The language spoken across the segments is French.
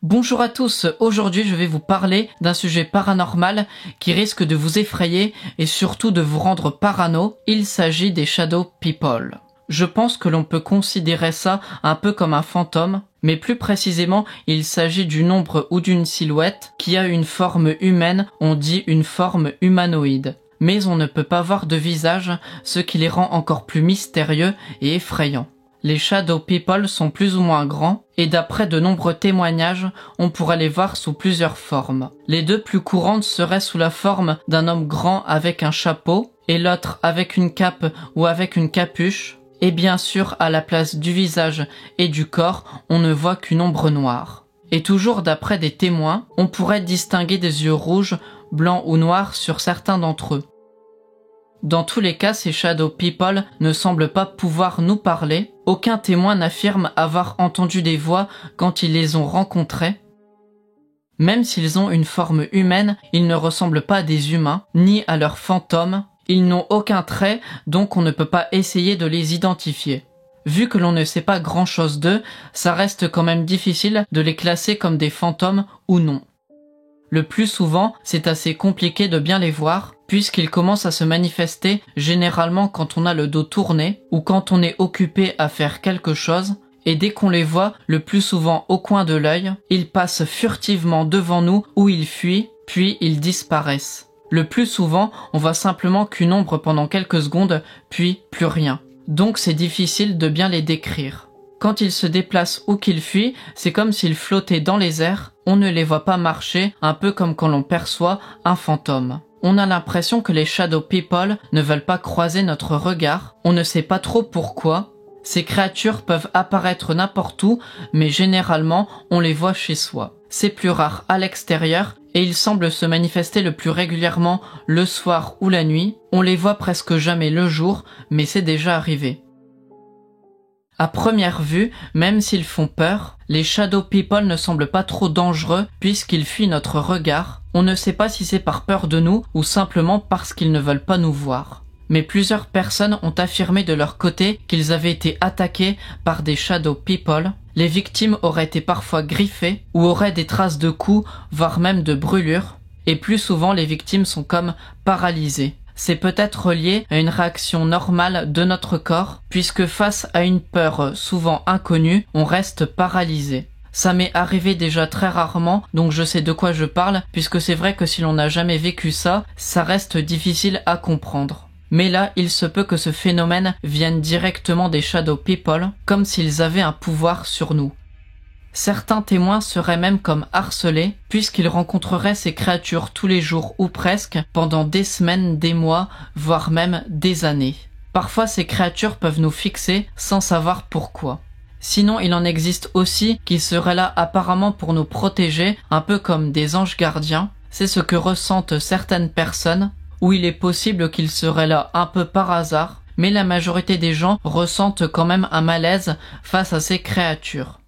Bonjour à tous, aujourd'hui je vais vous parler d'un sujet paranormal qui risque de vous effrayer et surtout de vous rendre parano. Il s'agit des Shadow People. Je pense que l'on peut considérer ça un peu comme un fantôme, mais plus précisément il s'agit d'une ombre ou d'une silhouette qui a une forme humaine, on dit une forme humanoïde. Mais on ne peut pas voir de visage, ce qui les rend encore plus mystérieux et effrayants. Les Shadow People sont plus ou moins grands et d'après de nombreux témoignages, on pourrait les voir sous plusieurs formes. Les deux plus courantes seraient sous la forme d'un homme grand avec un chapeau et l'autre avec une cape ou avec une capuche. Et bien sûr, à la place du visage et du corps, on ne voit qu'une ombre noire. Et toujours d'après des témoins, on pourrait distinguer des yeux rouges, blancs ou noirs sur certains d'entre eux. Dans tous les cas, ces Shadow People ne semblent pas pouvoir nous parler. Aucun témoin n'affirme avoir entendu des voix quand ils les ont rencontrés. Même s'ils ont une forme humaine, ils ne ressemblent pas à des humains, ni à leurs fantômes. Ils n'ont aucun trait, donc on ne peut pas essayer de les identifier. Vu que l'on ne sait pas grand-chose d'eux, ça reste quand même difficile de les classer comme des fantômes ou non. Le plus souvent, c'est assez compliqué de bien les voir, puisqu'ils commencent à se manifester généralement quand on a le dos tourné ou quand on est occupé à faire quelque chose, et dès qu'on les voit, le plus souvent au coin de l'œil, ils passent furtivement devant nous ou ils fuient, puis ils disparaissent. Le plus souvent, on voit simplement qu'une ombre pendant quelques secondes, puis plus rien. Donc c'est difficile de bien les décrire. Quand ils se déplacent ou qu'ils fuient, c'est comme s'ils flottaient dans les airs, on ne les voit pas marcher, un peu comme quand l'on perçoit un fantôme. On a l'impression que les Shadow People ne veulent pas croiser notre regard, on ne sait pas trop pourquoi. Ces créatures peuvent apparaître n'importe où, mais généralement on les voit chez soi. C'est plus rare à l'extérieur et ils semblent se manifester le plus régulièrement le soir ou la nuit. On les voit presque jamais le jour, mais c'est déjà arrivé. À première vue, même s'ils font peur, les Shadow People ne semblent pas trop dangereux puisqu'ils fuient notre regard. On ne sait pas si c'est par peur de nous ou simplement parce qu'ils ne veulent pas nous voir. Mais plusieurs personnes ont affirmé de leur côté qu'ils avaient été attaqués par des Shadow People. Les victimes auraient été parfois griffées ou auraient des traces de coups, voire même de brûlures. Et plus souvent, les victimes sont comme paralysées. C'est peut-être lié à une réaction normale de notre corps, puisque face à une peur souvent inconnue, on reste paralysé. Ça m'est arrivé déjà très rarement, donc je sais de quoi je parle, puisque c'est vrai que si l'on n'a jamais vécu ça, ça reste difficile à comprendre. Mais là, il se peut que ce phénomène vienne directement des Shadow People, comme s'ils avaient un pouvoir sur nous. Certains témoins seraient même comme harcelés, puisqu'ils rencontreraient ces créatures tous les jours ou presque, pendant des semaines, des mois, voire même des années. Parfois ces créatures peuvent nous fixer sans savoir pourquoi. Sinon il en existe aussi qui seraient là apparemment pour nous protéger, un peu comme des anges gardiens. C'est ce que ressentent certaines personnes, ou il est possible qu'ils seraient là un peu par hasard, mais la majorité des gens ressentent quand même un malaise face à ces créatures.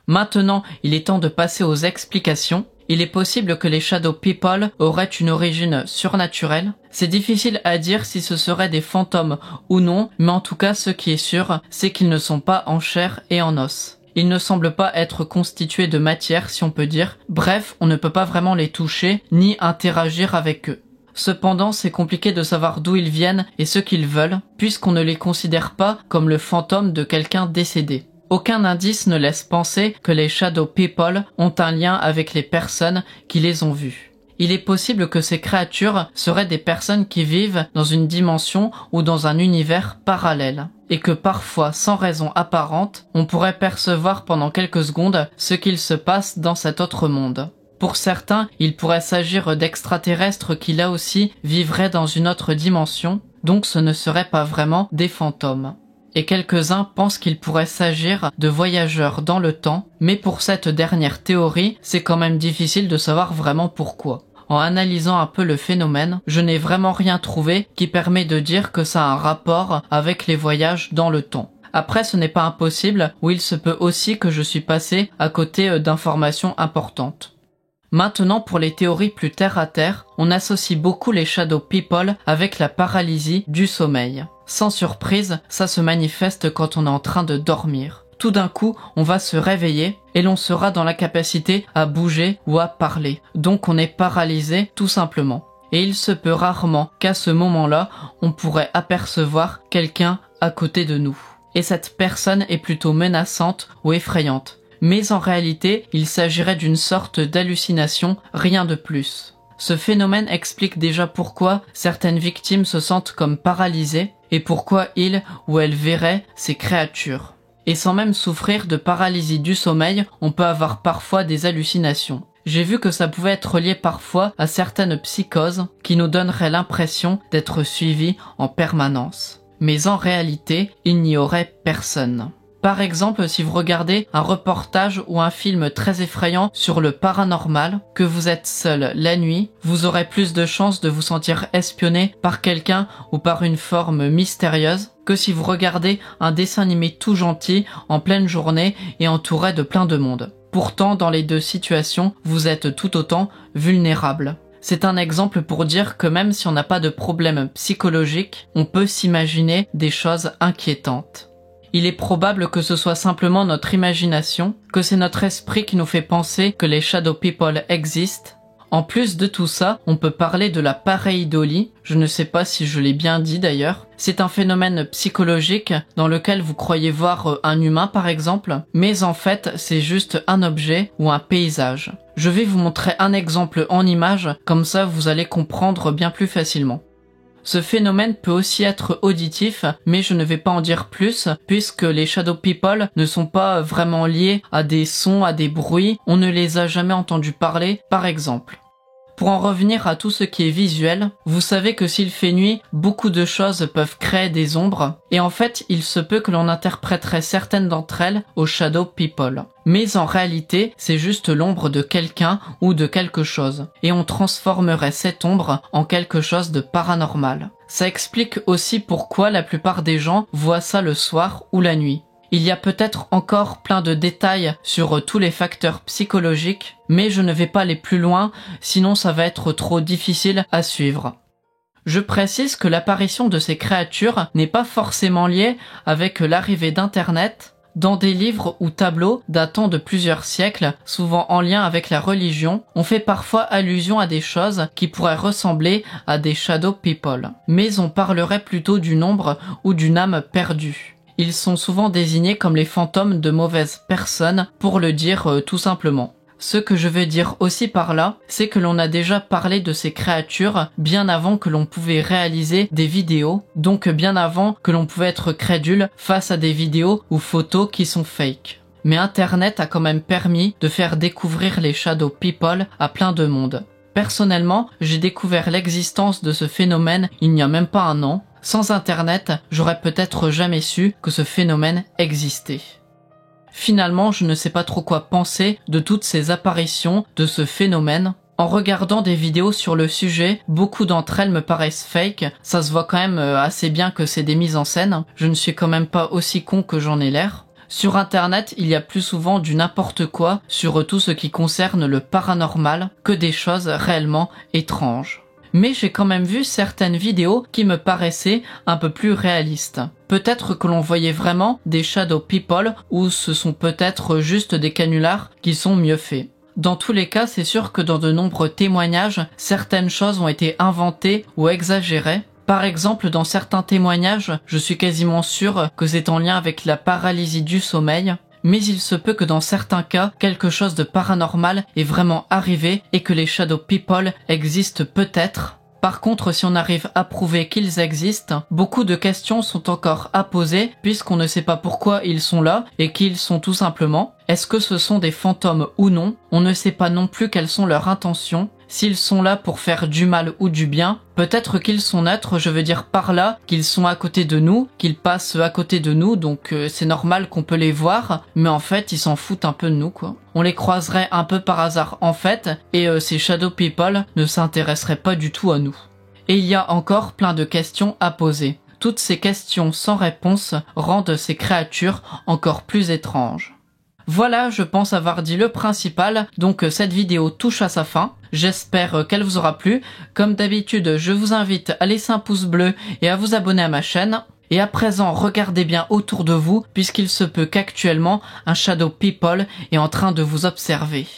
Maintenant, il est temps de passer aux explications. Il est possible que les Shadow People auraient une origine surnaturelle. C'est difficile à dire si ce seraient des fantômes ou non, mais en tout cas, ce qui est sûr, c'est qu'ils ne sont pas en chair et en os. Ils ne semblent pas être constitués de matière, si on peut dire. Bref, on ne peut pas vraiment les toucher, ni interagir avec eux. Cependant, c'est compliqué de savoir d'où ils viennent et ce qu'ils veulent, puisqu'on ne les considère pas comme le fantôme de quelqu'un décédé. Aucun indice ne laisse penser que les Shadow People ont un lien avec les personnes qui les ont vus. Il est possible que ces créatures seraient des personnes qui vivent dans une dimension ou dans un univers parallèle, et que parfois, sans raison apparente, on pourrait percevoir pendant quelques secondes ce qu'il se passe dans cet autre monde. Pour certains, il pourrait s'agir d'extraterrestres qui là aussi vivraient dans une autre dimension, donc ce ne seraient pas vraiment des fantômes. Et quelques-uns pensent qu'il pourrait s'agir de voyageurs dans le temps, mais pour cette dernière théorie, c'est quand même difficile de savoir vraiment pourquoi. En analysant un peu le phénomène, je n'ai vraiment rien trouvé qui permet de dire que ça a un rapport avec les voyages dans le temps. Après, ce n'est pas impossible, ou il se peut aussi que je suis passé à côté d'informations importantes. Maintenant, pour les théories plus terre à terre, on associe beaucoup les shadow people avec la paralysie du sommeil. Sans surprise, ça se manifeste quand on est en train de dormir. Tout d'un coup, on va se réveiller et l'on sera dans la capacité à bouger ou à parler. Donc on est paralysé tout simplement. Et il se peut rarement qu'à ce moment-là, on pourrait apercevoir quelqu'un à côté de nous. Et cette personne est plutôt menaçante ou effrayante. Mais en réalité, il s'agirait d'une sorte d'hallucination, rien de plus. Ce phénomène explique déjà pourquoi certaines victimes se sentent comme paralysées et pourquoi ils ou elles verraient ces créatures. Et sans même souffrir de paralysie du sommeil, on peut avoir parfois des hallucinations. J'ai vu que ça pouvait être lié parfois à certaines psychoses qui nous donneraient l'impression d'être suivis en permanence. Mais en réalité, il n'y aurait personne. Par exemple, si vous regardez un reportage ou un film très effrayant sur le paranormal, que vous êtes seul la nuit, vous aurez plus de chances de vous sentir espionné par quelqu'un ou par une forme mystérieuse que si vous regardez un dessin animé tout gentil en pleine journée et entouré de plein de monde. Pourtant, dans les deux situations, vous êtes tout autant vulnérable. C'est un exemple pour dire que même si on n'a pas de problème psychologique, on peut s'imaginer des choses inquiétantes. Il est probable que ce soit simplement notre imagination, que c'est notre esprit qui nous fait penser que les shadow people existent. En plus de tout ça, on peut parler de la pareidolie, je ne sais pas si je l'ai bien dit d'ailleurs. C'est un phénomène psychologique dans lequel vous croyez voir un humain par exemple, mais en fait c'est juste un objet ou un paysage. Je vais vous montrer un exemple en image, comme ça vous allez comprendre bien plus facilement. Ce phénomène peut aussi être auditif, mais je ne vais pas en dire plus, puisque les shadow people ne sont pas vraiment liés à des sons, à des bruits, on ne les a jamais entendus parler, par exemple. Pour en revenir à tout ce qui est visuel, vous savez que s'il fait nuit, beaucoup de choses peuvent créer des ombres, et en fait, il se peut que l'on interpréterait certaines d'entre elles aux shadow people. Mais en réalité, c'est juste l'ombre de quelqu'un ou de quelque chose, et on transformerait cette ombre en quelque chose de paranormal. Ça explique aussi pourquoi la plupart des gens voient ça le soir ou la nuit. Il y a peut-être encore plein de détails sur tous les facteurs psychologiques, mais je ne vais pas aller plus loin, sinon ça va être trop difficile à suivre. Je précise que l'apparition de ces créatures n'est pas forcément liée avec l'arrivée d'Internet. Dans des livres ou tableaux datant de plusieurs siècles, souvent en lien avec la religion, on fait parfois allusion à des choses qui pourraient ressembler à des shadow people. Mais on parlerait plutôt d'une ombre ou d'une âme perdue. Ils sont souvent désignés comme les fantômes de mauvaises personnes, pour le dire tout simplement. Ce que je veux dire aussi par là, c'est que l'on a déjà parlé de ces créatures bien avant que l'on pouvait réaliser des vidéos, donc bien avant que l'on pouvait être crédule face à des vidéos ou photos qui sont fake. Mais Internet a quand même permis de faire découvrir les shadow people à plein de monde. Personnellement, j'ai découvert l'existence de ce phénomène il n'y a même pas un an. Sans Internet, j'aurais peut-être jamais su que ce phénomène existait. Finalement, je ne sais pas trop quoi penser de toutes ces apparitions, de ce phénomène. En regardant des vidéos sur le sujet, beaucoup d'entre elles me paraissent fake. Ça se voit quand même assez bien que c'est des mises en scène. Je ne suis quand même pas aussi con que j'en ai l'air. Sur Internet, il y a plus souvent du n'importe quoi sur tout ce qui concerne le paranormal que des choses réellement étranges. Mais j'ai quand même vu certaines vidéos qui me paraissaient un peu plus réalistes. Peut-être que l'on voyait vraiment des shadow people ou ce sont peut-être juste des canulars qui sont mieux faits. Dans tous les cas, c'est sûr que dans de nombreux témoignages, certaines choses ont été inventées ou exagérées. Par exemple, dans certains témoignages, je suis quasiment sûr que c'est en lien avec la paralysie du sommeil. Mais il se peut que dans certains cas, quelque chose de paranormal est vraiment arrivé et que les shadow people existent peut-être. Par contre, si on arrive à prouver qu'ils existent, beaucoup de questions sont encore à poser puisqu'on ne sait pas pourquoi ils sont là et qui ils sont tout simplement. Est-ce que ce sont des fantômes ou non? On ne sait pas non plus quelles sont leurs intentions. S'ils sont là pour faire du mal ou du bien, peut-être qu'ils sont neutres, je veux dire par là qu'ils sont à côté de nous, qu'ils passent à côté de nous, donc c'est normal qu'on peut les voir, mais en fait ils s'en foutent un peu de nous quoi. On les croiserait un peu par hasard en fait, et ces shadow people ne s'intéresseraient pas du tout à nous. Et il y a encore plein de questions à poser. Toutes ces questions sans réponse rendent ces créatures encore plus étranges. Voilà, je pense avoir dit le principal, donc cette vidéo touche à sa fin. J'espère qu'elle vous aura plu. Comme d'habitude, je vous invite à laisser un pouce bleu et à vous abonner à ma chaîne. Et à présent, regardez bien autour de vous, puisqu'il se peut qu'actuellement, un Shadow People est en train de vous observer.